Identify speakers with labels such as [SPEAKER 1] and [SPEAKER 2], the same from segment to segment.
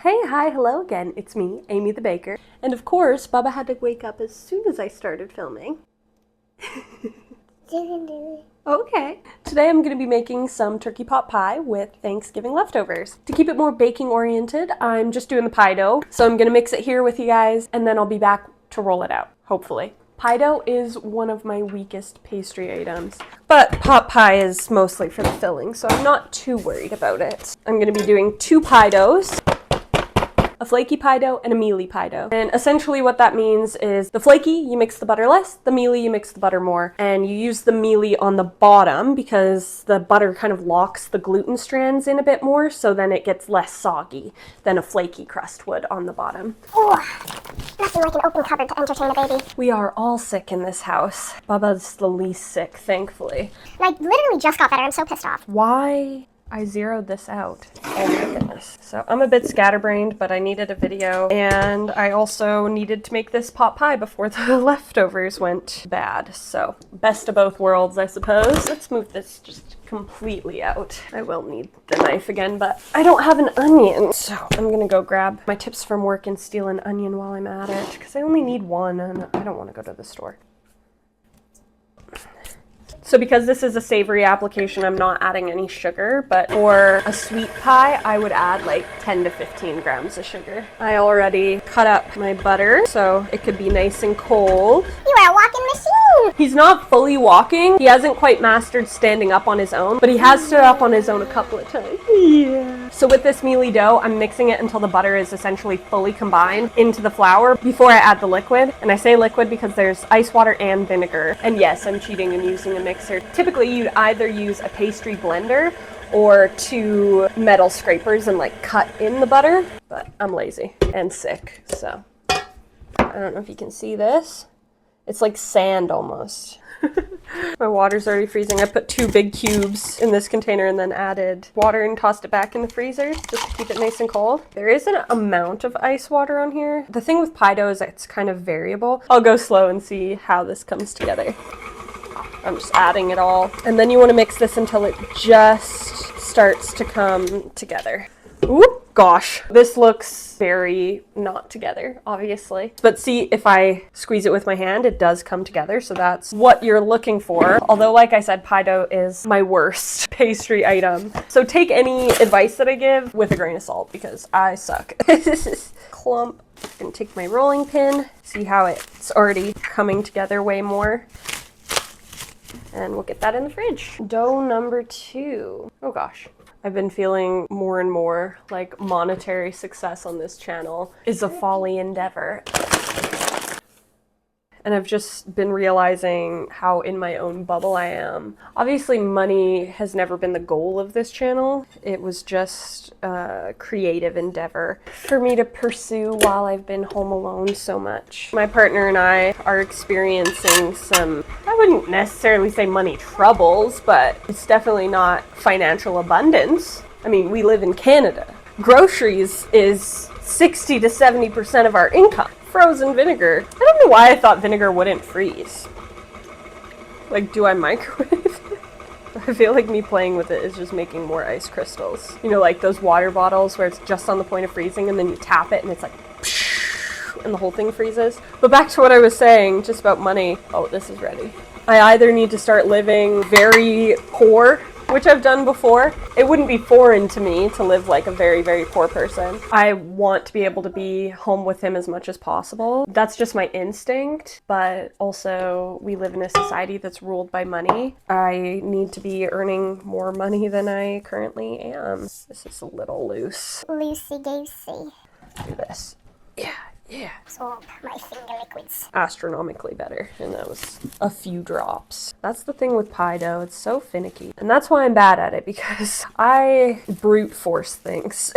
[SPEAKER 1] Hey, hi, hello again. It's me, Amy the Baker. And of course, Baba had to wake up as soon as I started filming. Okay. Today I'm going to be making some turkey pot pie with Thanksgiving leftovers. To keep it more baking oriented, I'm just doing the pie dough. So I'm going to mix it here with you guys, and then I'll be back to roll it out, hopefully. Pie dough is one of my weakest pastry items, but pot pie is mostly for the filling, so I'm not too worried about it. I'm going to be doing 2 pie doughs, a flaky pie dough and a mealy pie dough. And essentially what that means is the flaky, you mix the butter less, the mealy, you mix the butter more. And you use the mealy on the bottom because the butter kind of locks the gluten strands in a bit more, so then it gets less soggy than a flaky crust would on the bottom.
[SPEAKER 2] Oh, nothing like an open cupboard to entertain a baby.
[SPEAKER 1] We are all sick in this house. Baba's the least sick, thankfully.
[SPEAKER 2] I literally just got better. I'm so pissed off.
[SPEAKER 1] Why? I zeroed this out. Oh my goodness. So I'm a bit scatterbrained, but I needed a video, and I also needed to make this pot pie before the leftovers went bad. So best of both worlds, I suppose. Let's move this just completely out. I will need the knife again, but I don't have an onion. So I'm gonna go grab my tips from work and steal an onion while I'm at it, because I only need one and I don't want to go to the store. So because this is a savory application, I'm not adding any sugar, but for a sweet pie, I would add like 10 to 15 grams of sugar. I already cut up my butter, so it could be nice and cold.
[SPEAKER 2] You are a walking machine.
[SPEAKER 1] He's not fully walking. He hasn't quite mastered standing up on his own, but he has stood up on his own a couple of times. Yeah. So with this mealy dough, I'm mixing it until the butter is essentially fully combined into the flour before I add the liquid. And I say liquid because there's ice water and vinegar. And yes, I'm cheating and using a mixer. Typically, you'd either use a pastry blender or 2 metal scrapers and like cut in the butter, but I'm lazy and sick, so I don't know if you can see this. It's like sand almost. My water's already freezing. I put 2 big cubes in this container and then added water and tossed it back in the freezer just to keep it nice and cold. There is an amount of ice water on here. The thing with pie dough is that it's kind of variable. I'll go slow and see how this comes together. I'm just adding it all. And then you want to mix this until it just starts to come together. Ooh, gosh. This looks very not together, obviously. But see, if I squeeze it with my hand, it does come together. So that's what you're looking for. Although, like I said, pie dough is my worst pastry item. So take any advice that I give with a grain of salt because I suck. Clump. I'm gonna take my rolling pin. See how it's already coming together way more. And we'll get that in the fridge. Dough number 2. Oh gosh. I've been feeling more and more like monetary success on this channel is a folly endeavor. And I've just been realizing how in my own bubble I am. Obviously, money has never been the goal of this channel. It was just a creative endeavor for me to pursue while I've been home alone so much. My partner and I are experiencing some, I wouldn't necessarily say money troubles, but it's definitely not financial abundance. I mean, we live in Canada. Groceries is 60 to 70% of our income. Frozen vinegar. I don't know why I thought vinegar wouldn't freeze. Like, do I microwave it? I feel like me playing with it is just making more ice crystals. You know, like those water bottles where it's just on the point of freezing and then you tap it and it's like, and the whole thing freezes. But back to what I was saying, just about money. Oh, this is ready. I either need to start living very poor, which I've done before. It wouldn't be foreign to me to live like a very, very poor person. I want to be able to be home with him as much as possible. That's just my instinct, but also we live in a society that's ruled by money. I need to be earning more money than I currently am. This is a little loose.
[SPEAKER 2] Loosey-goosey.
[SPEAKER 1] Do this. Yeah. Yeah.
[SPEAKER 2] Absorb my finger liquids.
[SPEAKER 1] Astronomically better, and that was a few drops. That's the thing with pie dough, it's so finicky. And that's why I'm bad at it, because I brute force things.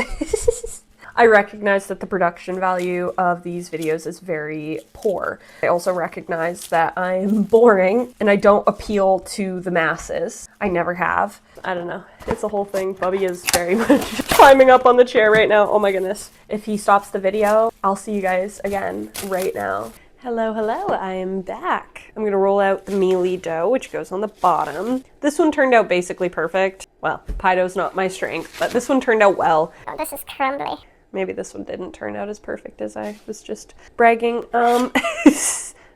[SPEAKER 1] I recognize that the production value of these videos is very poor. I also recognize that I'm boring and I don't appeal to the masses. I never have. I don't know. It's a whole thing. Bubby is very much climbing up on the chair right now. Oh my goodness. If he stops the video, I'll see you guys again right now. Hello, hello, I'm back. I'm gonna roll out the mealy dough, which goes on the bottom. This one turned out basically perfect. Well, pie dough's not my strength, but this one turned out well.
[SPEAKER 2] Oh, this is crumbly.
[SPEAKER 1] Maybe this one didn't turn out as perfect as I was just bragging.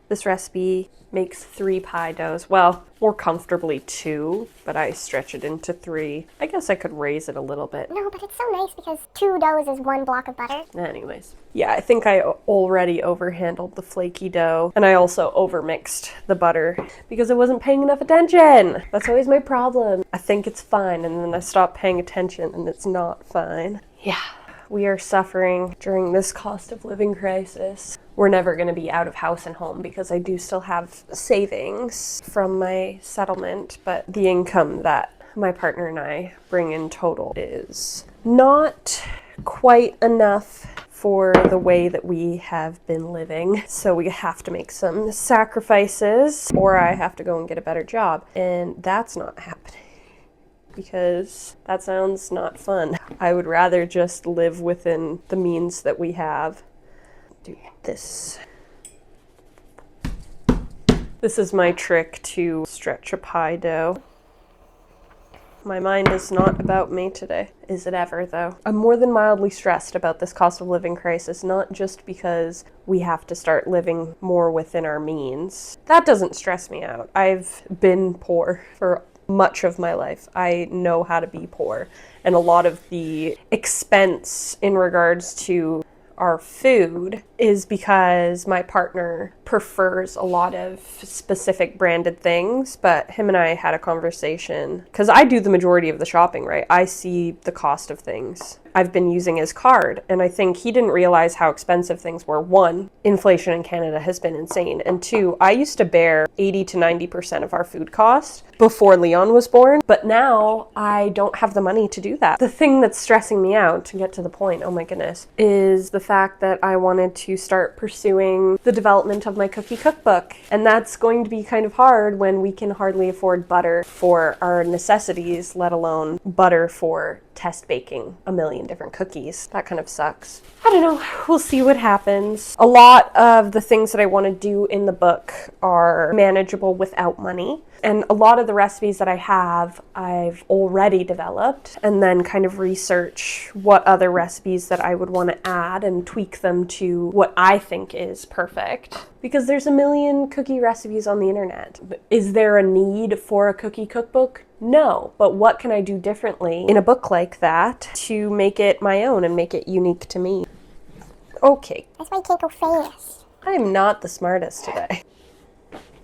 [SPEAKER 1] This recipe makes 3 pie doughs. Well, more comfortably 2, but I stretch it into 3. I guess I could raise it a little bit.
[SPEAKER 2] No, but it's so nice because 2 doughs is 1 block of butter.
[SPEAKER 1] Anyways. Yeah, I think I already overhandled the flaky dough. And I also overmixed the butter because I wasn't paying enough attention. That's always my problem. I think it's fine, and then I stop paying attention and it's not fine. Yeah. We are suffering during this cost of living crisis. We're never going to be out of house and home because I do still have savings from my settlement, but the income that my partner and I bring in total is not quite enough for the way that we have been living. So we have to make some sacrifices, or I have to go and get a better job, and that's not happening. Because that sounds not fun. I would rather just live within the means that we have. Do this. This is my trick to stretch a pie dough. My mind is not about me today. Is it ever, though? I'm more than mildly stressed about this cost of living crisis, not just because we have to start living more within our means. That doesn't stress me out. I've been poor for much of my life. I know how to be poor, and a lot of the expense in regards to our food is because my partner prefers a lot of specific branded things, but him and I had a conversation because I do the majority of the shopping, right? I see the cost of things. I've been using his card, and I think he didn't realize how expensive things were. 1, inflation in Canada has been insane, and 2, I used to bear 80 to 90% of our food cost before Leon was born, but now I don't have the money to do that. The thing that's stressing me out, to get to the point, oh my goodness, is the fact that I wanted to start pursuing the development of my cookie cookbook, and that's going to be kind of hard when we can hardly afford butter for our necessities, let alone butter for test baking a million different cookies. That kind of sucks. I don't know. We'll see what happens. A lot of the things that I want to do in the book are manageable without money. And a lot of the recipes that I have, I've already developed, and then kind of research what other recipes that I would want to add and tweak them to what I think is perfect. Because there's a million cookie recipes on the internet. Is there a need for a cookie cookbook? No, but what can I do differently in a book like that to make it my own and make it unique to me? Okay.
[SPEAKER 2] That's why you can't go fast.
[SPEAKER 1] I'm not the smartest today.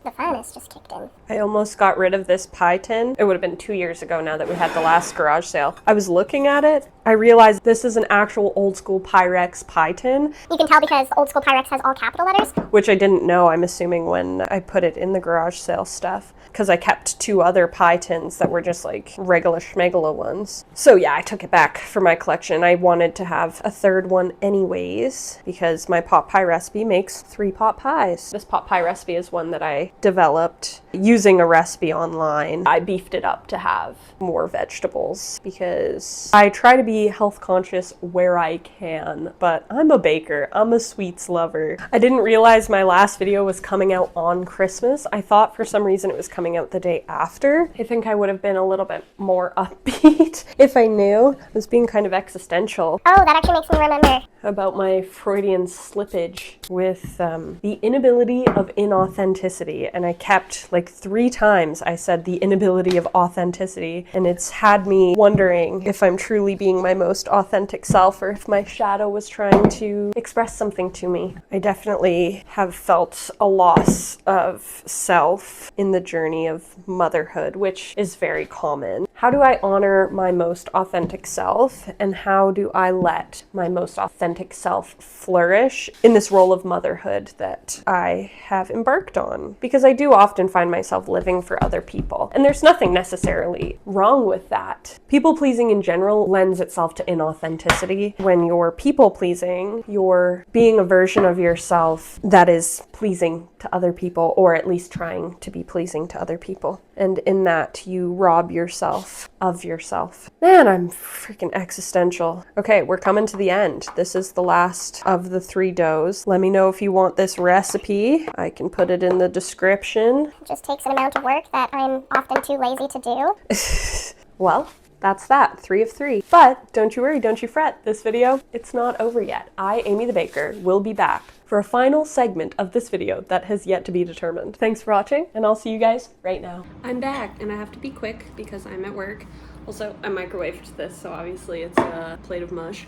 [SPEAKER 2] The furnace just kicked in.
[SPEAKER 1] I almost got rid of this pie tin. It would have been 2 years ago now that we had the last garage sale. I was looking at it. I realized this is an actual old school Pyrex pie tin.
[SPEAKER 2] You can tell because old school Pyrex has all capital letters.
[SPEAKER 1] Which I didn't know, I'm assuming, when I put it in the garage sale stuff. Because I kept 2 other pie tins that were just like regular schmegula ones. So yeah, I took it back for my collection. I wanted to have a 3rd one anyways, because my pot pie recipe makes 3 pot pies. This pot pie recipe is one that I developed using a recipe online. I beefed it up to have more vegetables because I try to be health conscious where I can, but I'm a baker. I'm a sweets lover. I didn't realize my last video was coming out on Christmas. I thought for some reason it was coming out the day after. I think I would have been a little bit more upbeat if I knew. I was being kind of existential.
[SPEAKER 2] Oh, that actually makes me remember.
[SPEAKER 1] About my Freudian slippage with the inability of inauthenticity. And I kept, like 3 times I said the inability of authenticity. And it's had me wondering if I'm truly being my most authentic self or if my shadow was trying to express something to me. I definitely have felt a loss of self in the journey of motherhood, which is very common. How do I honor my most authentic self, and how do I let my most authentic self flourish in this role of motherhood that I have embarked on? Because I do often find myself living for other people, and there's nothing necessarily wrong with that. People pleasing in general lends itself to inauthenticity. When you're people pleasing, you're being a version of yourself that is pleasing to other people, or at least trying to be pleasing to other people. And in that, you rob yourself of yourself. Man, I'm freaking existential. Okay, we're coming to the end. This is the last of the 3 doughs. Let me know if you want this recipe. I can put it in the description.
[SPEAKER 2] It just takes an amount of work that I'm often too lazy to do.
[SPEAKER 1] Well, that's that, 3 of 3. But don't you worry, don't you fret. This video, it's not over yet. I, Amy the Baker, will be back for a final segment of this video that has yet to be determined. Thanks for watching, and I'll see you guys right now. I'm back, and I have to be quick because I'm at work. Also, I microwaved this, so obviously it's a plate of mush.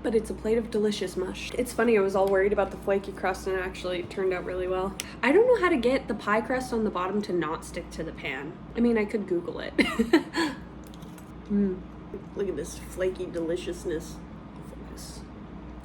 [SPEAKER 1] But it's a plate of delicious mush. It's funny, I was all worried about the flaky crust and it actually turned out really well. I don't know how to get the pie crust on the bottom to not stick to the pan. I mean, I could Google it. Look at this flaky deliciousness. Focus.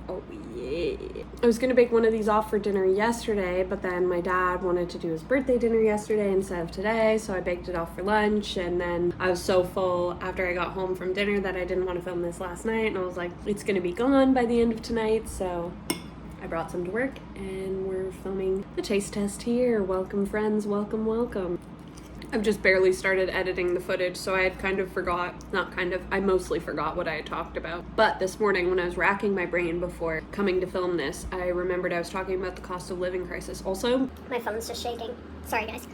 [SPEAKER 1] Oh yeah. I was gonna bake one of these off for dinner yesterday, but then my dad wanted to do his birthday dinner yesterday instead of today, so I baked it off for lunch, and then I was so full after I got home from dinner that I didn't want to film this last night, and I was like, it's gonna be gone by the end of tonight, so I brought some to work, and we're filming the taste test here. Welcome friends, welcome, welcome. I've just barely started editing the footage, so I had I mostly forgot what I had talked about. But this morning when I was racking my brain before coming to film this, I remembered I was talking about the cost of living crisis. Also,
[SPEAKER 2] My phone's just shaking. Sorry, guys.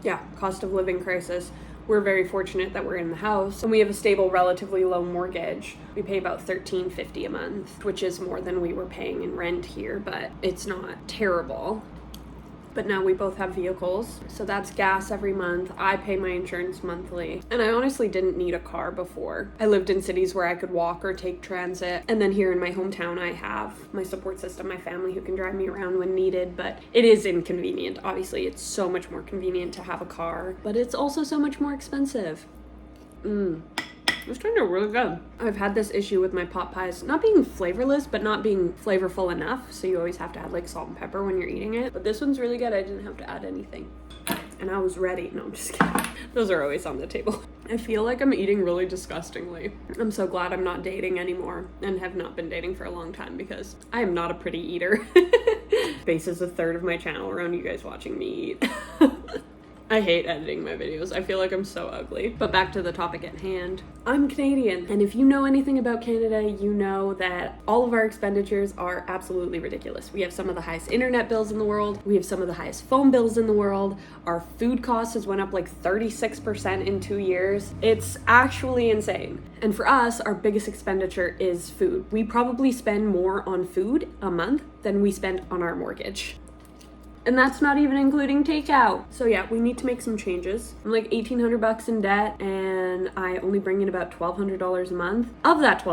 [SPEAKER 1] yeah, cost of living crisis. We're very fortunate that we're in the house and we have a stable, relatively low mortgage. We pay about $13.50 a month, which is more than we were paying in rent here, but it's not terrible. But now we both have vehicles, so that's gas every month. I pay my insurance monthly. And I honestly didn't need a car before. I lived in cities where I could walk or take transit. And then here in my hometown, I have my support system, my family who can drive me around when needed. But it is inconvenient. Obviously, it's so much more convenient to have a car, but it's also so much more expensive. It's turned out really good. I've had this issue with my pot pies not being flavorless, but not being flavorful enough. So you always have to add like salt and pepper when you're eating it. But this one's really good. I didn't have to add anything. And I was ready. No, I'm just kidding. Those are always on the table. I feel like I'm eating really disgustingly. I'm so glad I'm not dating anymore and have not been dating for a long time because I am not a pretty eater. Bases a third of my channel around you guys watching me eat. I hate editing my videos. I feel like I'm so ugly. But back to the topic at hand. I'm Canadian, and if you know anything about Canada, you know that all of our expenditures are absolutely ridiculous. We have some of the highest internet bills in the world. We have some of the highest phone bills in the world. Our food costs has went up like 36% in 2 years. It's actually insane. And for us, our biggest expenditure is food. We probably spend more on food a month than we spend on our mortgage. And that's not even including takeout. So yeah, we need to make some changes. I'm like $1,800 in debt and I only bring in about $1,200 a month. Of that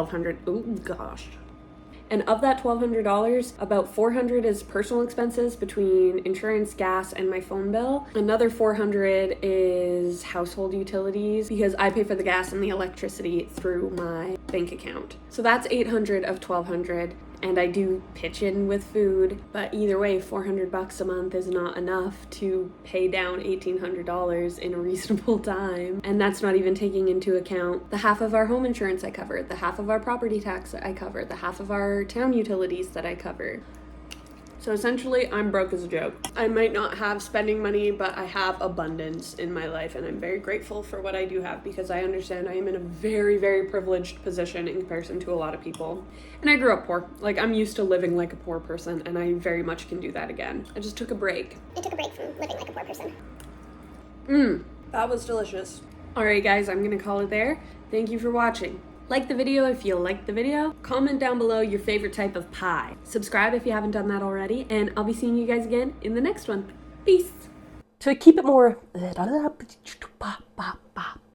[SPEAKER 1] And of that $1,200, about $400 is personal expenses between insurance, gas, and my phone bill. Another $400 is household utilities because I pay for the gas and the electricity through my bank account. So that's $800 of $1,200. And I do pitch in with food, but either way, $400 a month is not enough to pay down $1,800 in a reasonable time. And that's not even taking into account the half of our home insurance I cover, the half of our property tax that I cover, the half of our town utilities that I cover. So essentially, I'm broke as a joke. I might not have spending money, but I have abundance in my life, and I'm very grateful for what I do have because I understand I am in a very, very privileged position in comparison to a lot of people. And I grew up poor. Like, I'm used to living like a poor person, and I very much can do that again. I just took a break.
[SPEAKER 2] I took a break from living like a poor person.
[SPEAKER 1] That was delicious. Alright guys, I'm gonna call it there. Thank you for watching. Like the video if you liked the video. Comment down below your favorite type of pie. Subscribe if you haven't done that already. And I'll be seeing you guys again in the next one. Peace. To keep it more